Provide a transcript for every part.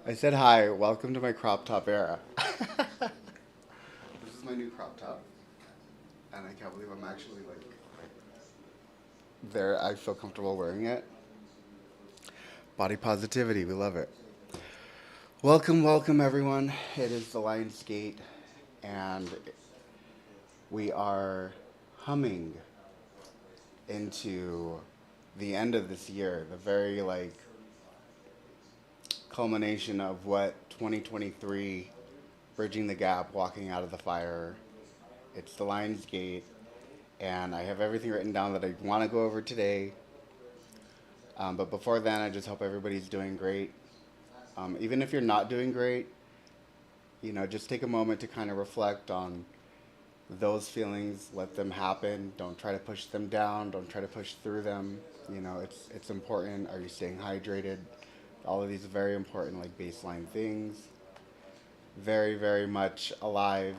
I said hi, welcome to my crop top era. This is my new crop top, and I can't believe I'm actually like there. I feel comfortable wearing it. Body positivity, we love it. Welcome, welcome everyone. It is the Lion's Gate, and we are humming into the end of this year, the very culmination of what 2023, bridging the gap, walking out of the fire. It's the Lion's Gate, and I have everything written down that I want to go over today. But before then, I just hope everybody's doing great. Even if you're not doing great, just take a moment to kind of reflect on those feelings. Let them happen. Don't try to push them down. Don't try to push through them. It's important. Are you staying hydrated? All of these are very important, like baseline things. Very, very much alive.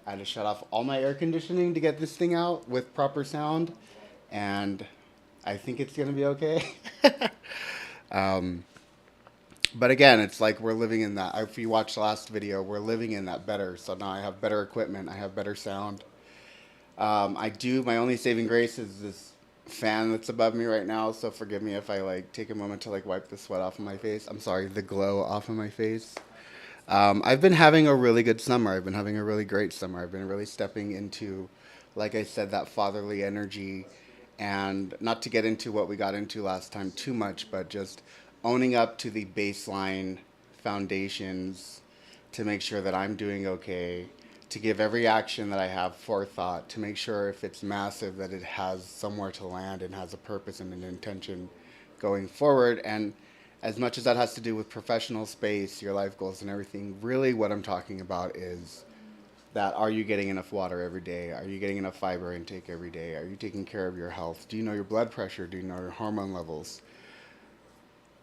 I had to shut off all my air conditioning to get this thing out with proper sound, and I think it's gonna be okay. um, but again, it's like we're living in that. If you watched the last video, we're living in that better. So now I have better equipment. I have better sound. I do. My only saving grace is this fan that's above me right now. So forgive me if I take a moment to wipe the sweat off of my face. I'm sorry, the glow off of my face. I've been having a really good summer. I've been having a really great summer. I've been really stepping into, like I said, that fatherly energy. And not to get into what we got into last time too much, but just owning up to the baseline foundations to make sure that I'm doing okay, to give every action that I have forethought, to make sure if it's massive that it has somewhere to land and has a purpose and an intention going forward. And as much as that has to do with professional space, your life goals, and everything, really what I'm talking about is that are you getting enough water every day? Are you getting enough fiber intake every day? Are you taking care of your health? Do you know your blood pressure? Do you know your hormone levels?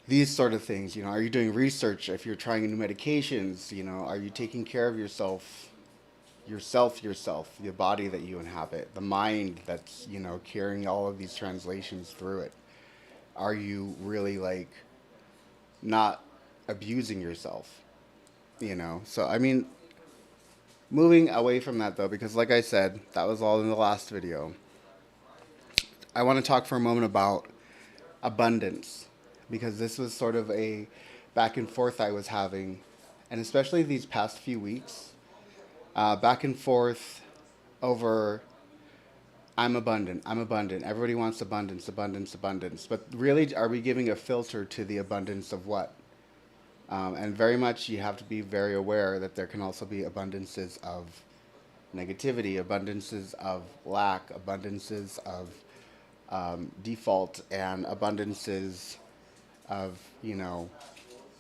These sort of things, are you doing research if you're trying new medications? Are you taking care of yourself, the body that you inhabit, the mind that's, carrying all of these translations through it? Are you really not abusing yourself? So I mean, moving away from that though, because like I said, that was all in the last video. I want to talk for a moment about abundance because this was sort of a back and forth I was having, and especially these past few weeks, back and forth over I'm abundant, I'm abundant. Everybody wants abundance, abundance, abundance. But really, are we giving a filter to the abundance of what? And very much you have to be very aware that there can also be abundances of negativity, abundances of lack, abundances of default, and abundances of,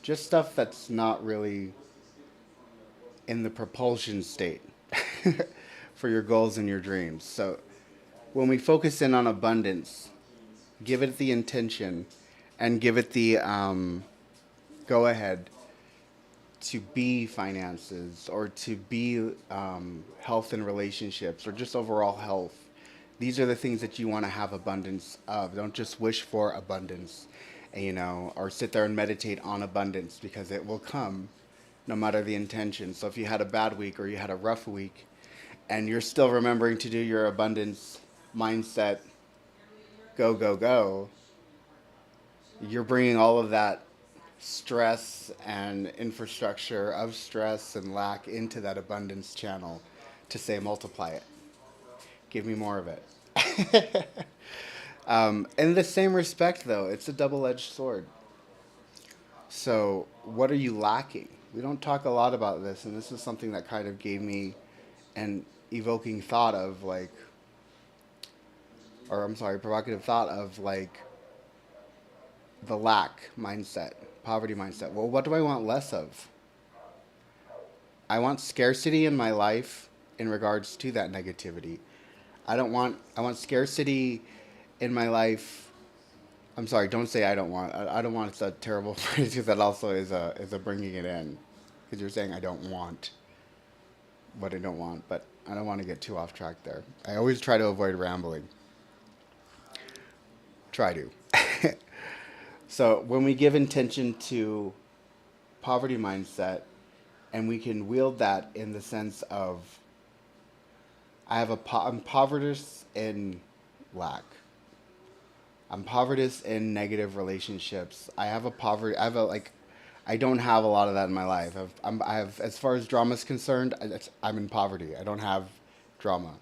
just stuff that's not really in the propulsion state for your goals and your dreams. So when we focus in on abundance, give it the intention and give it the go ahead to be finances or to be health and relationships or just overall health. These are the things that you want to have abundance of. Don't just wish for abundance, or sit there and meditate on abundance because it will come no matter the intention. So if you had a bad week or you had a rough week and you're still remembering to do your abundance mindset, go, go, go, you're bringing all of that stress and infrastructure of stress and lack into that abundance channel to say multiply it. Give me more of it. In the same respect, though, it's a double edged sword. So, what are you lacking? We don't talk a lot about this, and this is something that kind of gave me an evoking thought of or I'm sorry, provocative thought of the lack mindset, poverty mindset. Well, what do I want less of? I want scarcity in my life in regards to that negativity. I want scarcity in my life. I'm sorry, don't say I don't want. I don't want. It's a terrible phrase because that also is a bringing it in because you're saying I don't want what I don't want, but I don't want to get too off track there. I always try to avoid rambling. Try to. So when we give intention to poverty mindset, and we can wield that in the sense of I'm poverty in lack. I'm poverty in negative relationships. I have a like I don't have a lot of that in my life. I have, as far as drama is concerned, I'm in poverty. I don't have drama.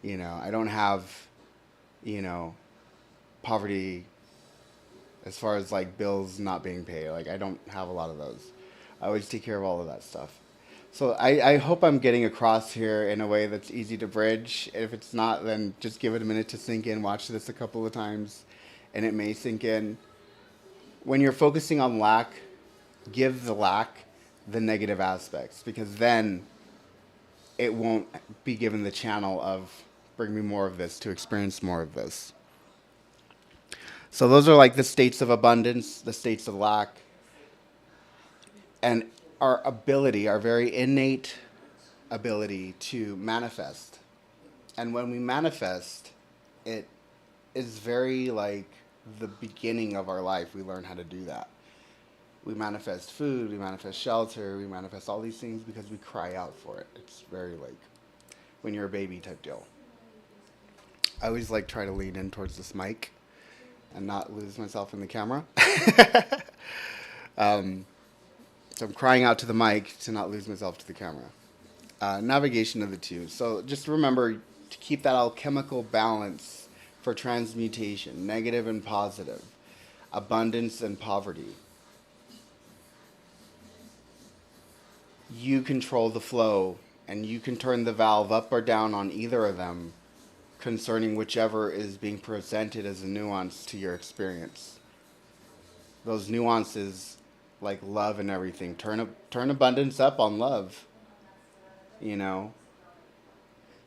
I don't have, you know, poverty as far as like bills not being paid. Like I don't have a lot of those. I always take care of all of that stuff. So I hope I'm getting across here in a way that's easy to bridge. If it's not, then just give it a minute to sink in. Watch this a couple of times, and it may sink in. When you're focusing on lack, give the lack the negative aspects, because then it won't be given the channel of bring me more of this to experience more of this. So those are like the states of abundance, the states of lack, and our very innate ability to manifest. And when we manifest, it is very like the beginning of our life. We learn how to do that. We manifest food, we manifest shelter, we manifest all these things because we cry out for it. It's very like when you're a baby type deal. I always like try to lean in towards this mic and not lose myself in the camera. um, so I'm crying out to the mic to not lose myself to the camera. Navigation of the two. So just remember to keep that alchemical balance for transmutation, negative and positive, abundance and poverty. You control the flow, and you can turn the valve up or down on either of them concerning whichever is being presented as a nuance to your experience. Those nuances, like love and everything, turn abundance up on love. You know,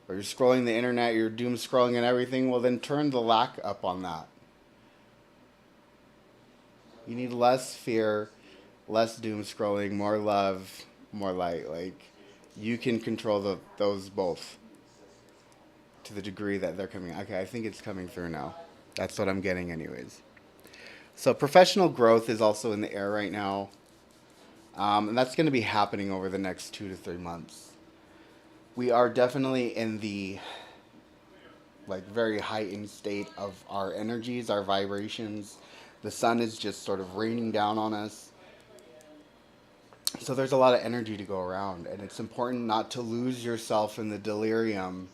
or you're scrolling the internet, you're doom scrolling and everything. Well, then turn the lack up on that. You need less fear, less doom scrolling, more love, more light. Like you can control those both to the degree that they're coming. Okay, I think it's coming through now. That's what I'm getting, anyways. So professional growth is also in the air right now, and that's going to be happening over the next 2 to 3 months. We are definitely in the like very heightened state of our energies, our vibrations. The sun is just sort of raining down on us. So there's a lot of energy to go around, and it's important not to lose yourself in the delirium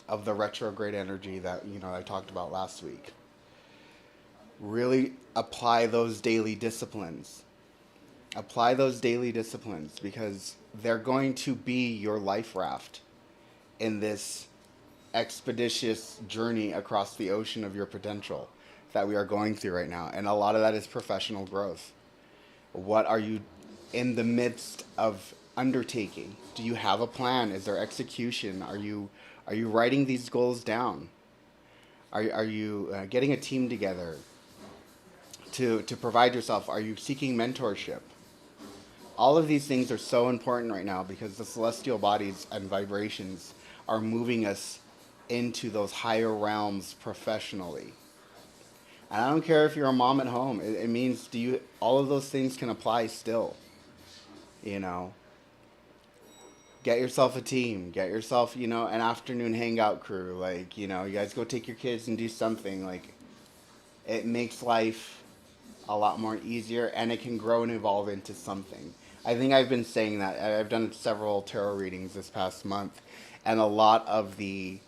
of the retrograde energy that I talked about last week. Really apply those daily disciplines. Apply those daily disciplines because they're going to be your life raft in this expeditious journey across the ocean of your potential that we are going through right now. And a lot of that is professional growth. What are you in the midst of undertaking? Do you have a plan? Is there execution? Are you writing these goals down? Are you getting a team together to provide yourself? Are you seeking mentorship? All of these things are so important right now because the celestial bodies and vibrations are moving us into those higher realms professionally. And I don't care if you're a mom at home. It means all of those things can apply still. You know, get yourself a team, get yourself, an afternoon hangout crew. Like, you guys go take your kids and do something. Like, it makes life a lot more easier and it can grow and evolve into something. I think I've been saying that. I've done several tarot readings this past month, and a lot of the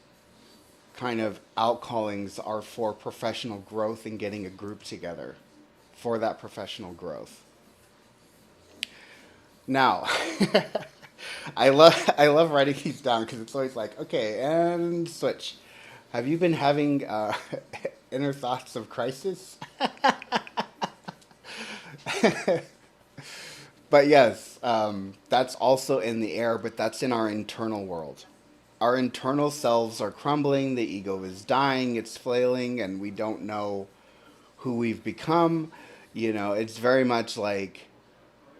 kind of outcallings are for professional growth and getting a group together for that professional growth. Now, I love writing these down because it's always like, okay, and switch. Have you been having inner thoughts of crisis? But yes, that's also in the air, but that's in our internal world. Our internal selves are crumbling, the ego is dying, it's flailing, and we don't know who we've become. It's very much like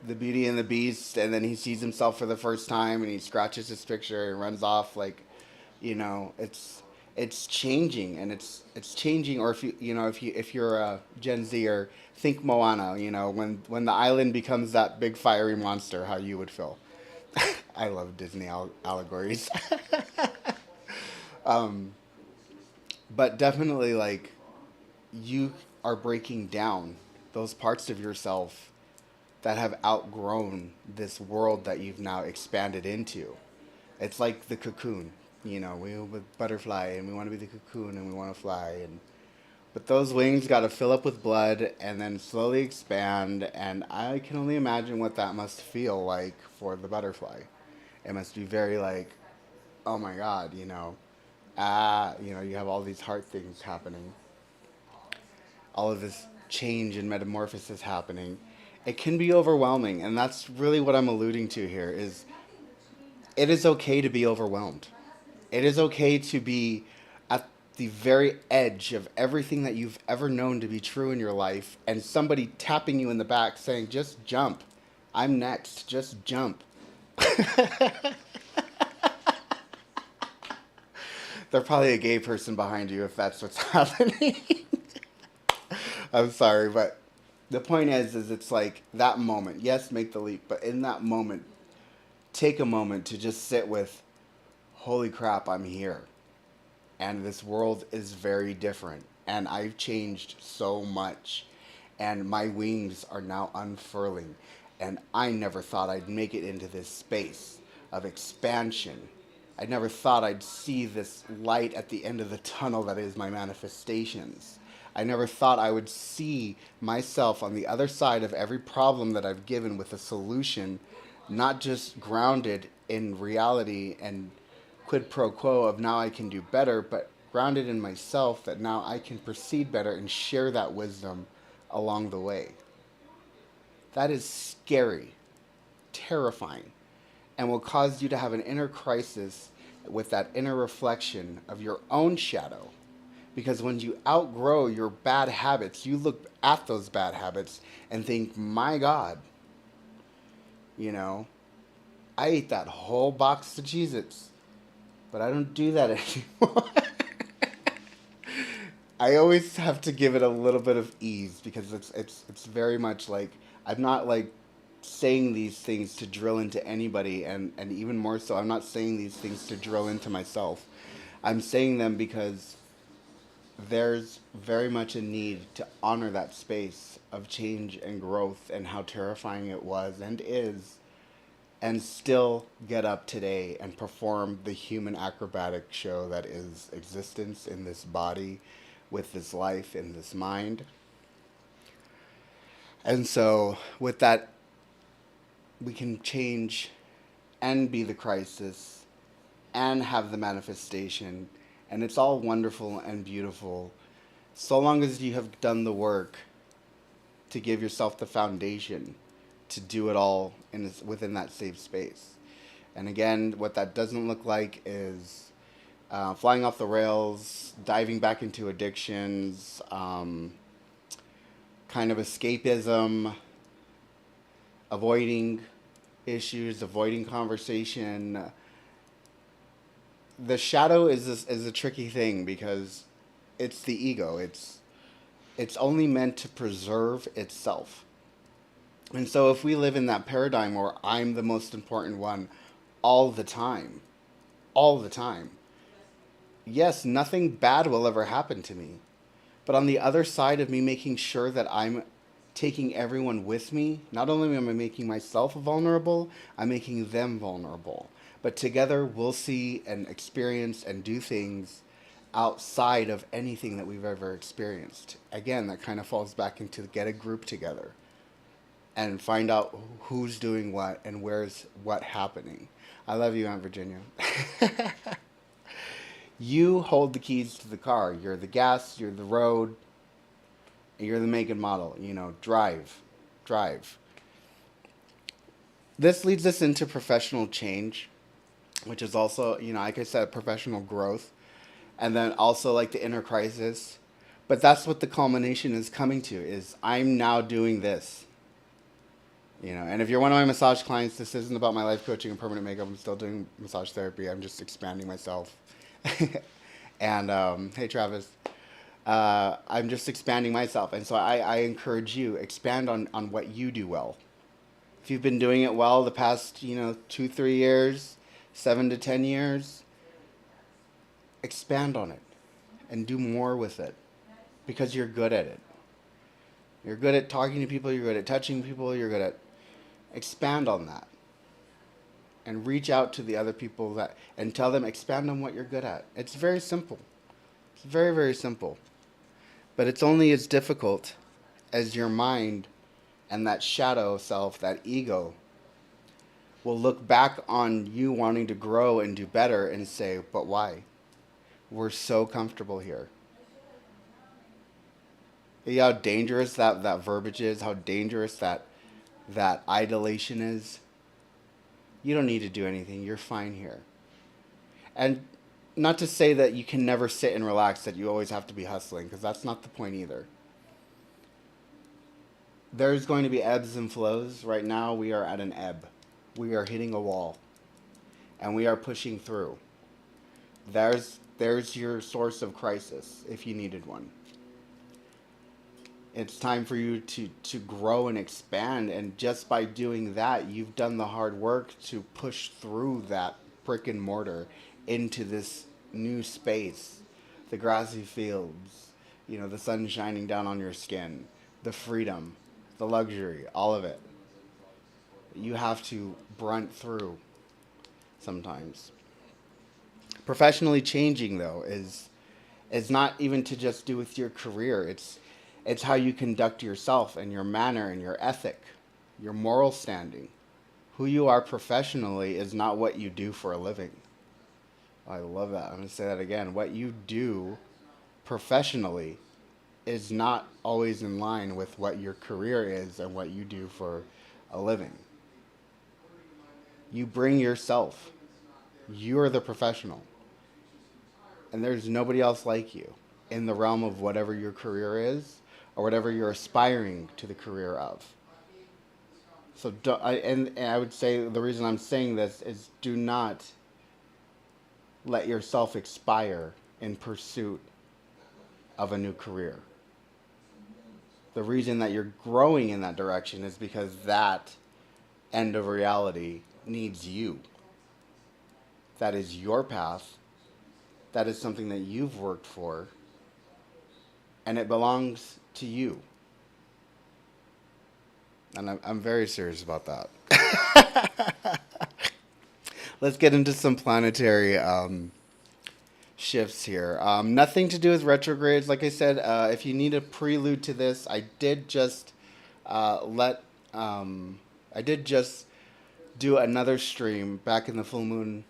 the Beauty and the Beast, and then he sees himself for the first time, and he scratches his picture and runs off. Like, it's it's changing, and it's changing. Or if if you're a Gen Zer, think Moana. When the island becomes that big fiery monster, how you would feel. I love Disney allegories. But definitely, like, you are breaking down those parts of yourself that have outgrown this world that you've now expanded into. It's like the cocoon. We with butterfly, and we want to be the cocoon, and we want to fly, and but those wings got to fill up with blood and then slowly expand, and I can only imagine what that must feel like for the butterfly. It must be very like, oh my god, you have all these heart things happening, all of this change and metamorphosis happening. It can be overwhelming, and that's really what I'm alluding to here is it is okay to be overwhelmed. It is okay to be at the very edge of everything that you've ever known to be true in your life, and somebody tapping you in the back saying, just jump. I'm next. Just jump. They're probably a gay person behind you if that's what's happening. I'm sorry, but the point is it's like that moment. Yes, make the leap, but in that moment, take a moment to just sit with, holy crap, I'm here. And this world is very different. And I've changed so much. And my wings are now unfurling. And I never thought I'd make it into this space of expansion. I never thought I'd see this light at the end of the tunnel that is my manifestations. I never thought I would see myself on the other side of every problem that I've given with a solution, not just grounded in reality and quid pro quo of now I can do better, but grounded in myself that now I can proceed better and share that wisdom along the way. That is scary, terrifying, and will cause you to have an inner crisis with that inner reflection of your own shadow. Because when you outgrow your bad habits, you look at those bad habits and think, my God, you know, I ate that whole box of Cheez Its, but I don't do that anymore. I always have to give it a little bit of ease because it's very much like I'm not like saying these things to drill into anybody, and even more so I'm not saying these things to drill into myself. I'm saying them because there's very much a need to honor that space of change and growth and how terrifying it was and is, and still get up today and perform the human acrobatic show that is existence in this body with this life in this mind. And so, with that, we can change and be the crisis and have the manifestation. And it's all wonderful and beautiful so long as you have done the work to give yourself the foundation to do it all within that safe space. And again, what that doesn't look like is flying off the rails, diving back into addictions, kind of escapism, avoiding issues, avoiding conversation. The shadow is a tricky thing because it's the ego. It's only meant to preserve itself. And so if we live in that paradigm where I'm the most important one all the time, all the time, yes, nothing bad will ever happen to me. But on the other side of me making sure that I'm taking everyone with me, not only am I making myself vulnerable, I'm making them vulnerable. But together we'll see and experience and do things outside of anything that we've ever experienced. Again, that kind of falls back into get a group together and find out who's doing what and where's what happening. I love you, Aunt Virginia. You hold the keys to the car. You're the gas, you're the road, you're the make and model. Drive. Drive. This leads us into professional change, which is also, like I said, professional growth. And then also like the inner crisis. But that's what the culmination is coming to, is I'm now doing this. And if you're one of my massage clients, this isn't about my life coaching and permanent makeup. I'm still doing massage therapy. I'm just expanding myself. And hey, Travis, I'm just expanding myself. And so I encourage you, expand on what you do well. If you've been doing it well the past, 2, 3 years, 7 to 10 years, expand on it and do more with it because you're good at it. You're good at talking to people, you're good at touching people, you're good at expand on that and reach out to the other people that and tell them expand on what you're good at. It's very simple. It's very very simple. But it's only as difficult as your mind and that shadow self, that ego will look back on you wanting to grow and do better and say, "But why? We're so comfortable here." See how dangerous that verbiage is, how dangerous that idolation is. You don't need to do anything. You're fine here. And not to say that you can never sit and relax, that you always have to be hustling, because that's not the point either. There's going to be ebbs and flows. Right now, we are at an ebb. We are hitting a wall, and we are pushing through. There's your source of crisis if you needed one. It's time for you to grow and expand, and just by doing that, you've done the hard work to push through that brick and mortar into this new space, the grassy fields, the sun shining down on your skin, the freedom, the luxury, all of it. You have to brunt through sometimes. Professionally changing though is not even to just do with your career. It's how you conduct yourself and your manner and your ethic, your moral standing. Who you are professionally is not what you do for a living. I love that. I'm going to say that again. What you do professionally is not always in line with what your career is and what you do for a living. You bring yourself. You're the professional. And there's nobody else like you in the realm of whatever your career is or whatever you're aspiring to the career of. So, and I would say the reason I'm saying this is do not let yourself expire in pursuit of a new career. The reason that you're growing in that direction is because that end of reality needs you. That is your path. That is something that you've worked for. And it belongs to you. And I'm very serious about that. Let's get into some planetary shifts here. Nothing to do with retrogrades. Like I said, if you need a prelude to this, let I did just do another stream back in the full moon.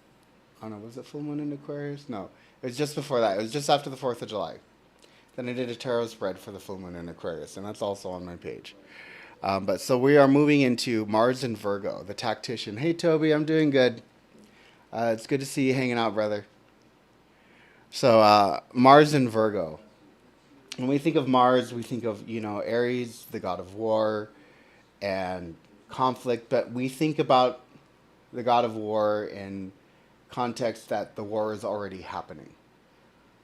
Oh no, was it full moon in Aquarius? No, it was just before that. It was just after the 4th of July. Then I did a tarot spread for the full moon in Aquarius, and that's also on my page. But so we are moving into Mars and Virgo, the tactician. Hey Toby, I'm doing good. It's good to see you hanging out, brother. So Mars and Virgo. When we think of Mars, we think of Aries, the god of war and conflict. But we think about the god of war in context that the war is already happening.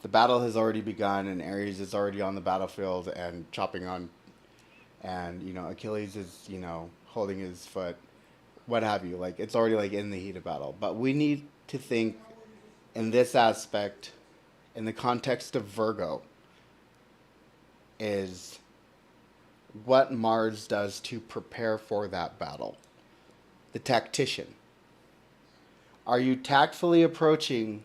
The battle has already begun, and Aries is already on the battlefield and chopping on, and Achilles is holding his foot, what have you. Like it's already like in the heat of battle. But we need to think in this aspect, in the context of Virgo, is what Mars does to prepare for that battle. The tactician. Are you tactfully approaching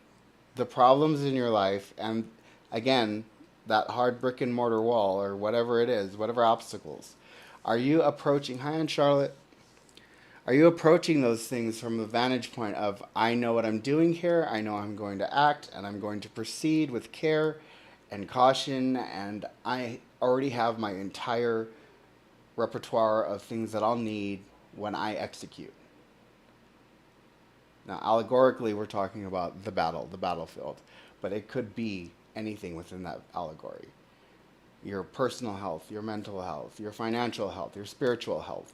the problems in your life and, again, that hard brick and mortar wall or whatever it is, whatever obstacles? Are you approaching, hi, Aunt Charlotte, are you approaching those things from the vantage point of, I know what I'm doing here, I know I'm going to act, and I'm going to proceed with care and caution, and I already have my entire repertoire of things that I'll need when I execute? Now, allegorically, we're talking about the battlefield, but it could be anything within that allegory. Your personal health, your mental health, your financial health, your spiritual health.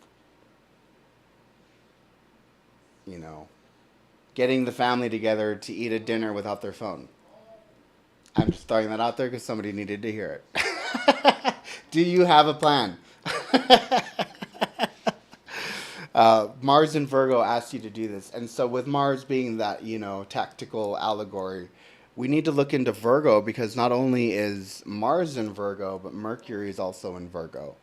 Getting the family together to eat a dinner without their phone. I'm just throwing that out there because somebody needed to hear it. Do you have a plan? Mars and Virgo asked you to do this. And so, with Mars being that, tactical allegory, we need to look into Virgo because not only is Mars in Virgo, but Mercury is also in Virgo.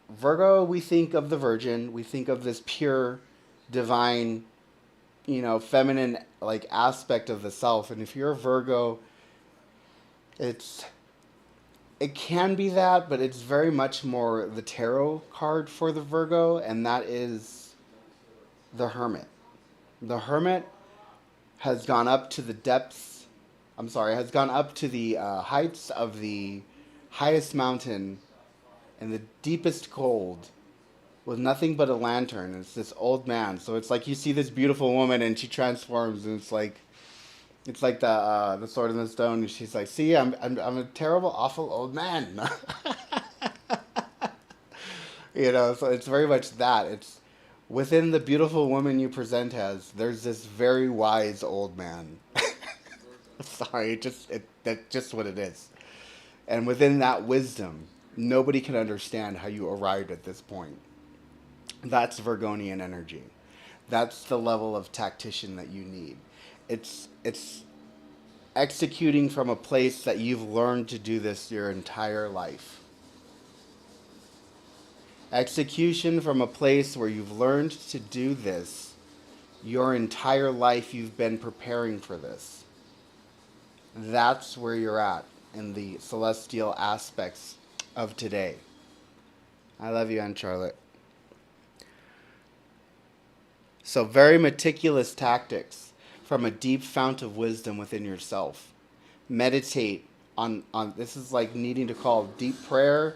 Virgo, we think of the Virgin, we think of this pure, divine, feminine like aspect of the self. And if you're a Virgo, it's it can be that, but it's very much more the tarot card for the Virgo, and that is the Hermit. The Hermit has gone up to the depths. I'm sorry, has gone up to the heights of the highest mountain in the deepest cold with nothing but a lantern. It's this old man. So it's like you see this beautiful woman and she transforms, and it's like the sword and the stone. And she's like, "See, I'm a terrible, awful old man." So it's very much that. It's within the beautiful woman you present as. There's this very wise old man. Sorry, that's just what it is. And within that wisdom, nobody can understand how you arrived at this point. That's Virgonian energy. That's the level of tactician that you need. It's executing from a place that you've learned to do this your entire life. Execution from a place where you've learned to do this your entire life. You've been preparing for this. That's where you're at in the celestial aspects of today. I love you, Aunt Charlotte. So, very meticulous tactics from a deep fount of wisdom within yourself. Meditate on this is like needing to call deep prayer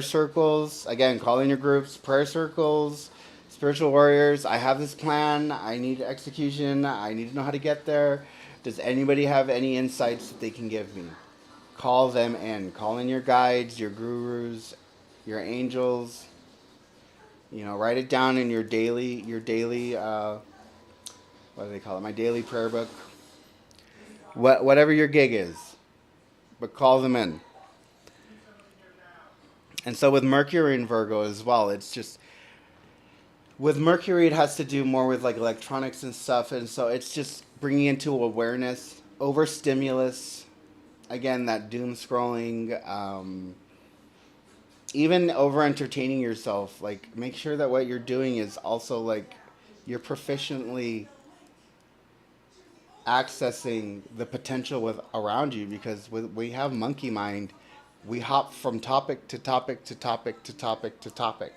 circles. Again, call in your groups, prayer circles, spiritual warriors. I have this plan. I need execution. I need to know how to get there. Does anybody have any insights that they can give me? Call them in. Call in your guides, your gurus, your angels. Write it down in your daily, what do they call it? My daily prayer book. Whatever your gig is, but call them in. And so with Mercury in Virgo as well, it's just with Mercury it has to do more with like electronics and stuff, and so it's just bringing into awareness, overstimulus, again that doom scrolling, even over entertaining yourself. Like make sure that what you're doing is also like you're proficiently accessing the potential with around you, because we have monkey mind. We hop from topic to topic to topic to topic to topic.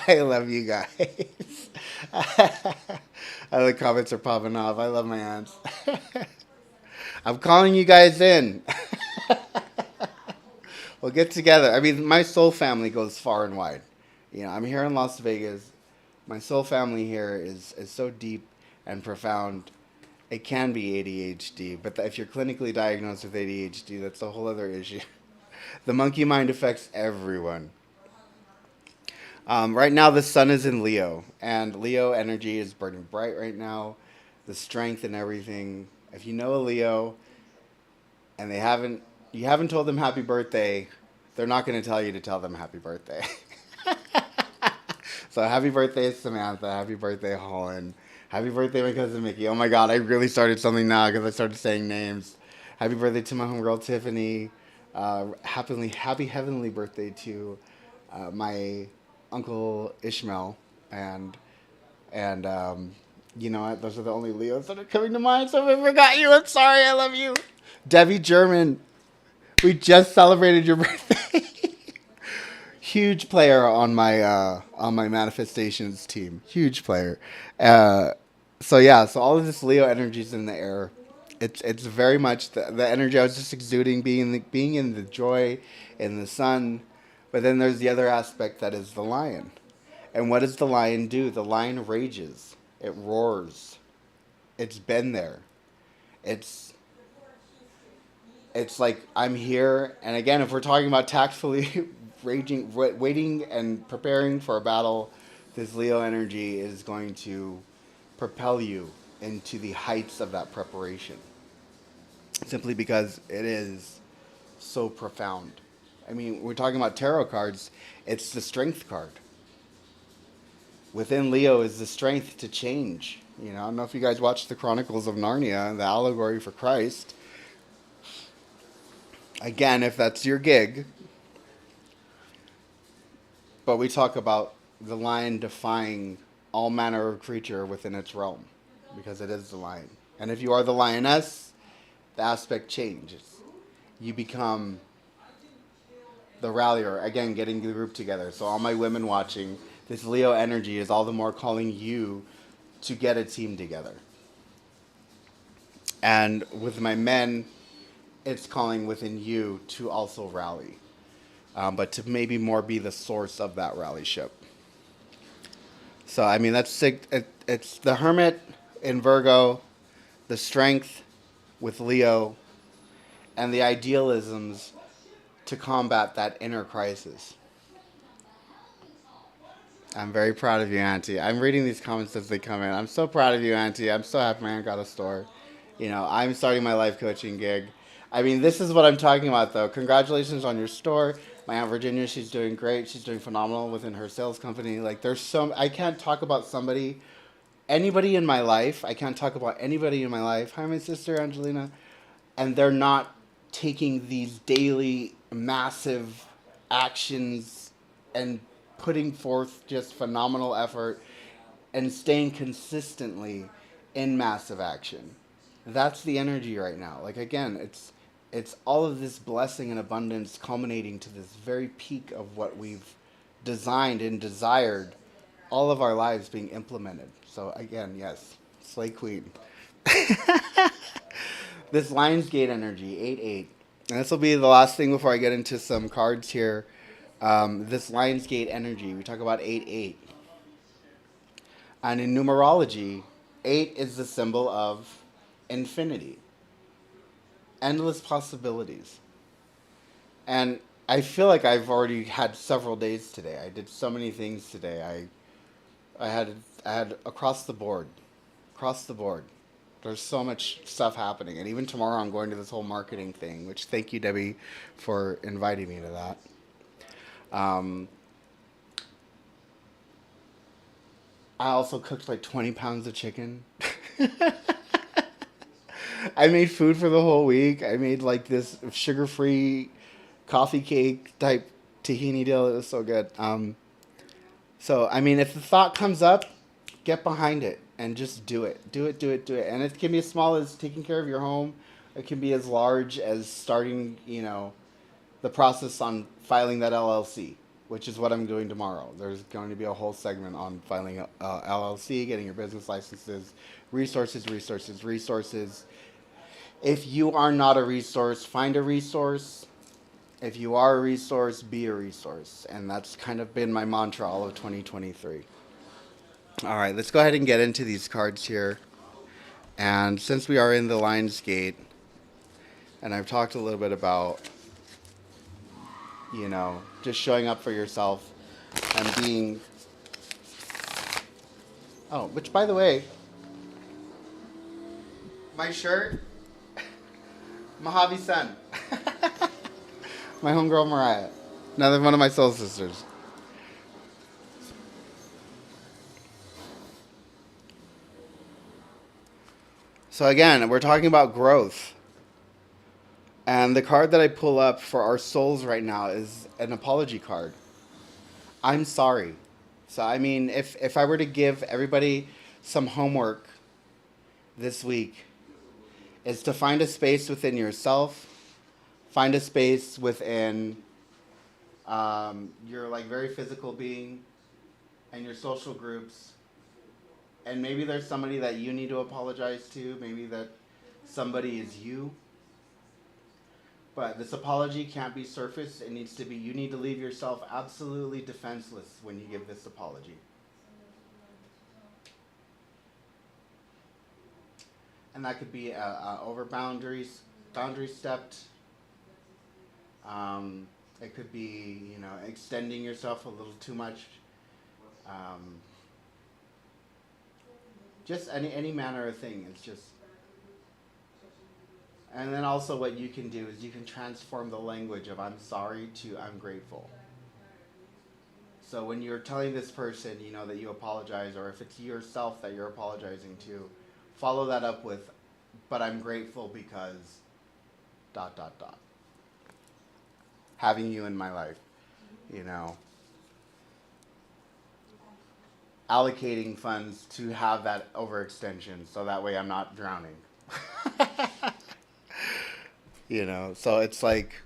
I love you guys. The comments are popping off. I love my aunts. I'm calling you guys in. We'll get together. I mean, my soul family goes far and wide. I'm here in Las Vegas. My soul family here is so deep and profound. It can be ADHD, but if you're clinically diagnosed with ADHD, that's a whole other issue. The monkey mind affects everyone. Right now, the sun is in Leo, and Leo energy is burning bright right now. The strength and everything. If you know a Leo, and you haven't told them happy birthday, they're not going to tell you to tell them happy birthday. So happy birthday, Samantha. Happy birthday, Holland. Happy birthday, my cousin Mickey. Oh my God, I really started something now because I started saying names. Happy birthday to my homegirl Tiffany. Happy heavenly birthday to my uncle Ishmael, and you know what? Those are the only Leos that are coming to mind. So if I forgot you, I'm sorry. I love you, Debbie German. We just celebrated your birthday. Huge player on my manifestations team. Huge player. So yeah, so all of this Leo energy is in the air. It's very much the energy I was just exuding, being in the joy, in the sun. But then there's the other aspect that is the lion. And what does the lion do? The lion rages. It roars. It's been there. It's it's like I'm here. And again, if we're talking about tactfully raging, waiting and preparing for a battle, this Leo energy is going to propel you into the heights of that preparation. simply because it is so profound. I mean, we're talking about tarot cards, it's the strength card. Within Leo is the strength to change. You know, I don't know if you guys watched the Chronicles of Narnia, the allegory for Christ. Again, if that's your gig, but we talk about the lion defying all manner of creature within its realm because it is the lion. And if you are the lioness, the aspect changes. You become the rallier, again, getting the group together. So, all my women watching, this Leo energy is all the more calling you to get a team together. And with my men, it's calling within you to also rally, but to maybe more be the source of that rally ship. So, I mean, it's the Hermit in Virgo, the strength with Leo, and the idealisms to combat that inner crisis. I'm very proud of you, Auntie. I'm reading these comments as they come in. I'm so proud of you, Auntie. I'm so happy man got a store. You know, I'm starting my life coaching gig. I mean, this is what I'm talking about, though. Congratulations on your store. My Aunt Virginia, she's doing great. She's doing phenomenal within her sales company. Like, there's some, I can't talk about anybody in my life. I can't talk about anybody in my life. Hi, my sister, Angelina. And they're not taking these daily massive actions and putting forth just phenomenal effort and staying consistently in massive action. That's the energy right now. Like, again, it's all of this blessing and abundance culminating to this very peak of what we've designed and desired, all of our lives being implemented. So again, yes, Slay Queen. This Lionsgate energy, 8-8. And this will be the last thing before I get into some cards here. This Lionsgate energy, we talk about 8-8. And in numerology, 8 is the symbol of infinity, endless possibilities. And I feel like I've already had several days today. I did so many things today. I had across the board. There's so much stuff happening, and even tomorrow I'm going to this whole marketing thing. Which thank you, Debbie, for inviting me to that. Um, I also cooked like 20 pounds of chicken. I made food for the whole week. I made like this sugar-free coffee cake type tahini deal. It was so good. So, I mean, if the thought comes up, get behind it and just do it. Do it, do it, do it. And it can be as small as taking care of your home. It can be as large as starting, the process on filing that LLC, which is what I'm doing tomorrow. There's going to be a whole segment on filing a LLC, getting your business licenses, resources, resources, resources. If you are not a resource, find a resource. If you are a resource, be a resource. And that's kind of been my mantra all of 2023. All right, let's go ahead and get into these cards here. And since we are in the Lionsgate, and I've talked a little bit about, just showing up for yourself and being. Oh, which by the way, my shirt, Mojave-san. My homegirl Mariah. Another one of my soul sisters. So again, we're talking about growth. And the card that I pull up for our souls right now is an apology card. I'm sorry. So I mean, if I were to give everybody some homework this week, is to find a space within yourself, find a space within your like very physical being and your social groups. And maybe there's somebody that you need to apologize to. Maybe that somebody is you. But this apology can't be surface. It needs to be, you need to leave yourself absolutely defenseless when you give this apology. And that could be over boundary stepped. It could be, extending yourself a little too much. Just any manner of thing. It's just, And then also, what you can do is you can transform the language of "I'm sorry" to "I'm grateful." So when you're telling this person, that you apologize, or if it's yourself that you're apologizing to, follow that up with, "But I'm grateful because dot dot dot, having you in my life." You know, allocating funds to have that overextension, so that way I'm not drowning. So it's like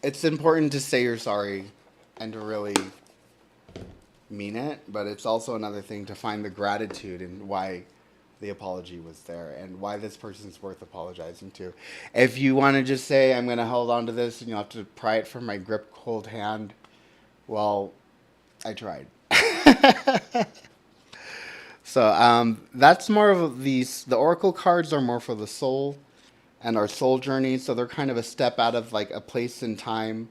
it's important to say you're sorry and to really mean it, but it's also another thing to find the gratitude in why the apology was there and why this person's worth apologizing to. If you want to just say, "I'm going to hold on to this and you'll have to pry it from my grip cold hand," well, I tried. So that's more of these. The oracle cards are more for the soul and our soul journey. So they're kind of a step out of like a place in time.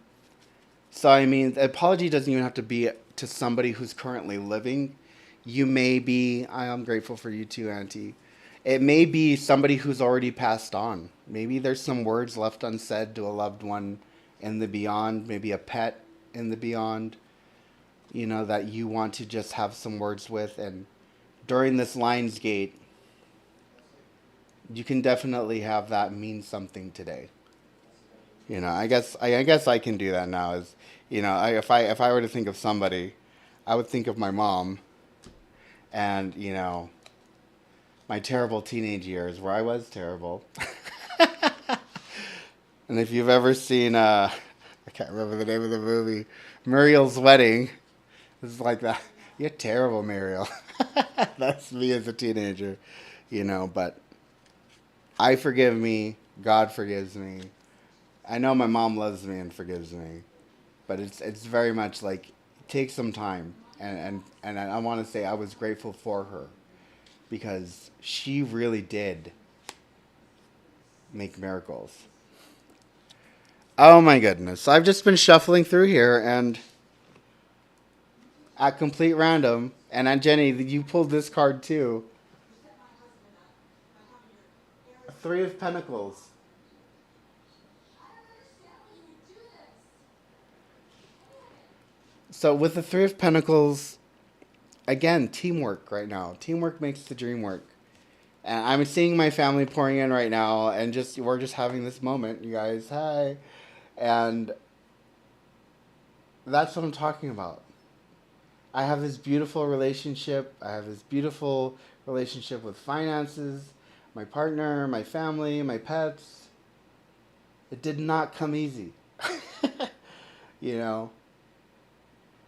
So I mean, the apology doesn't even have to be to somebody who's currently living. You may be. I am grateful for you too, Auntie. It may be somebody who's already passed on. Maybe there's some words left unsaid to a loved one in the beyond. Maybe a pet in the beyond. That you want to just have some words with, and during this Lions Gate, you can definitely have that mean something today. I guess I can do that now. If I were to think of somebody, I would think of my mom, and my terrible teenage years where I was terrible. And if you've ever seen, I can't remember the name of the movie, Muriel's Wedding, it's like that. You're terrible, Muriel. That's me as a teenager, but I forgive me. God forgives me. I know my mom loves me and forgives me, but it's very much like take some time, and I want to say I was grateful for her because she really did make miracles. Oh my goodness! I've just been shuffling through here and at complete random, and Jenny, you pulled this card too. Three of Pentacles. So with the Three of Pentacles, again, teamwork right now. Teamwork makes the dream work. And I'm seeing my family pouring in right now, and we're just having this moment, you guys. Hi, and that's what I'm talking about. I have this beautiful relationship. I have this beautiful relationship with finances, my partner, my family, my pets. It did not come easy, you know.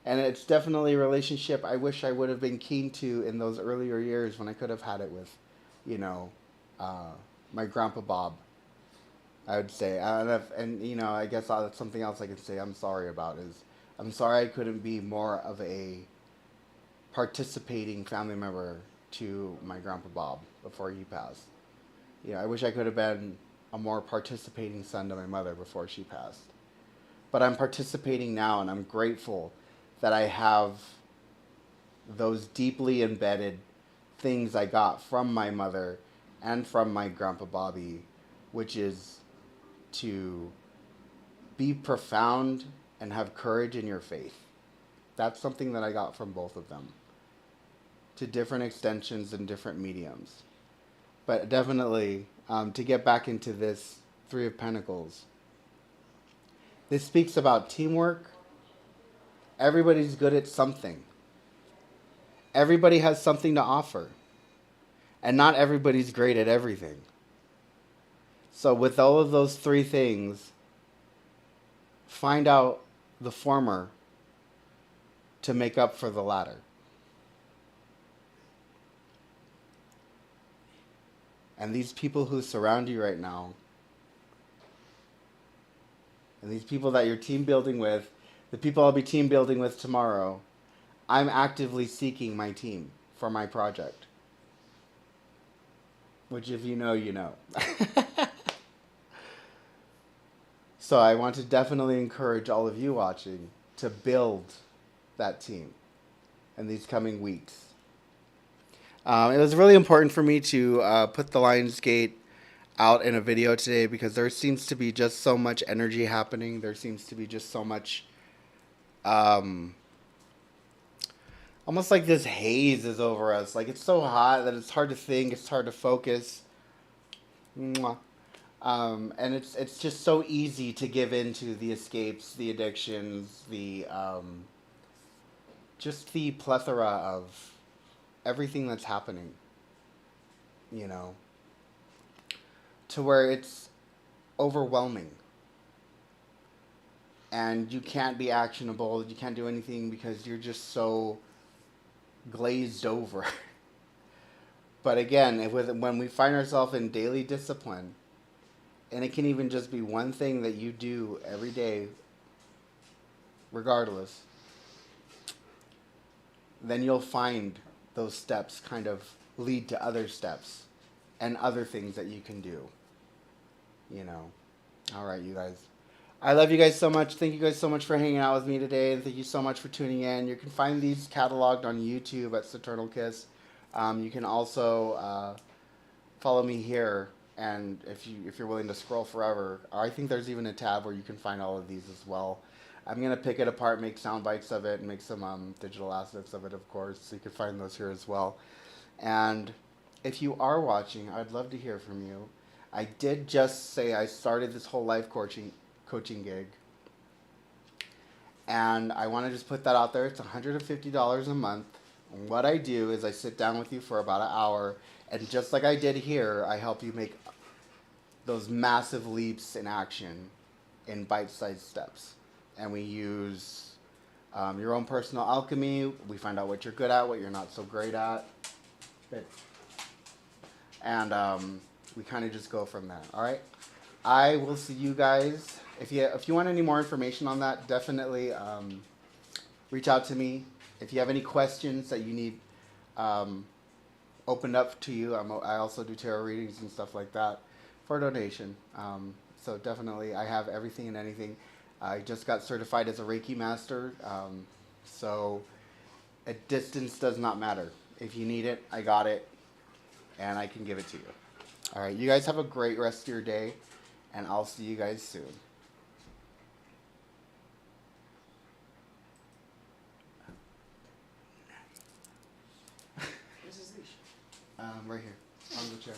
And it's definitely a relationship I wish I would have been keen to in those earlier years when I could have had it with, you know, uh, my grandpa Bob. I would say, and I guess that's something else I could say I'm sorry about is I'm sorry I couldn't be more of a participating family member to my grandpa Bob before he passed. I wish I could have been a more participating son to my mother before she passed. But I'm participating now, and I'm grateful that I have those deeply embedded things I got from my mother and from my grandpa Bobby, which is to be profound and have courage in your faith. That's something that I got from both of them to different extensions and different mediums. But definitely, to get back into this Three of Pentacles, this speaks about teamwork. Everybody's good at something. Everybody has something to offer. And not everybody's great at everything. So, with all of those three things, find out the former to make up for the latter. And these people who surround you right now, and these people that you're team building with, the people I'll be team building with tomorrow, I'm actively seeking my team for my project. Which, if you know, you know. So I want to definitely encourage all of you watching to build that team in these coming weeks. It was really important for me to put the Lionsgate out in a video today because there seems to be just so much energy happening. There seems to be just so much, um, almost like this haze is over us. Like it's so hot that it's hard to think, it's hard to focus. Mwah. And it's just so easy to give into the escapes, the addictions, the just the plethora of everything that's happening. You know, to where it's overwhelming, and you can't be actionable. You can't do anything because you're just so glazed over. But again, when we find ourselves in daily discipline, and it can even just be one thing that you do every day, regardless, then you'll find those steps kind of lead to other steps and other things that you can do. You know. All right, you guys. I love you guys so much. Thank you guys so much for hanging out with me today, and thank you so much for tuning in. You can find these cataloged on YouTube at Saturnal Kiss. You can also follow me here, and if you're willing to scroll forever, I think there's even a tab where you can find all of these as well. I'm gonna pick it apart, make sound bites of it, and make some digital assets of it, of course. So you can find those here as well. And if you are watching, I'd love to hear from you. I did just say I started this whole life coaching gig, and I want to just put that out there. It's $150 a month. And what I do is I sit down with you for about an hour, and just like I did here, I help you make those massive leaps in action in bite-sized steps. And we use your own personal alchemy. We find out what you're good at, what you're not so great at. And we kind of just go from there. All right. I will see you guys. If you want any more information on that, definitely reach out to me. If you have any questions that you need opened up to you, I also do tarot readings and stuff like that for a donation. So definitely, I have everything and anything. I just got certified as a Reiki master, so a distance does not matter. If you need it, I got it, and I can give it to you. All right, you guys have a great rest of your day, and I'll see you guys soon. Where's his leash? Right here, on the chair.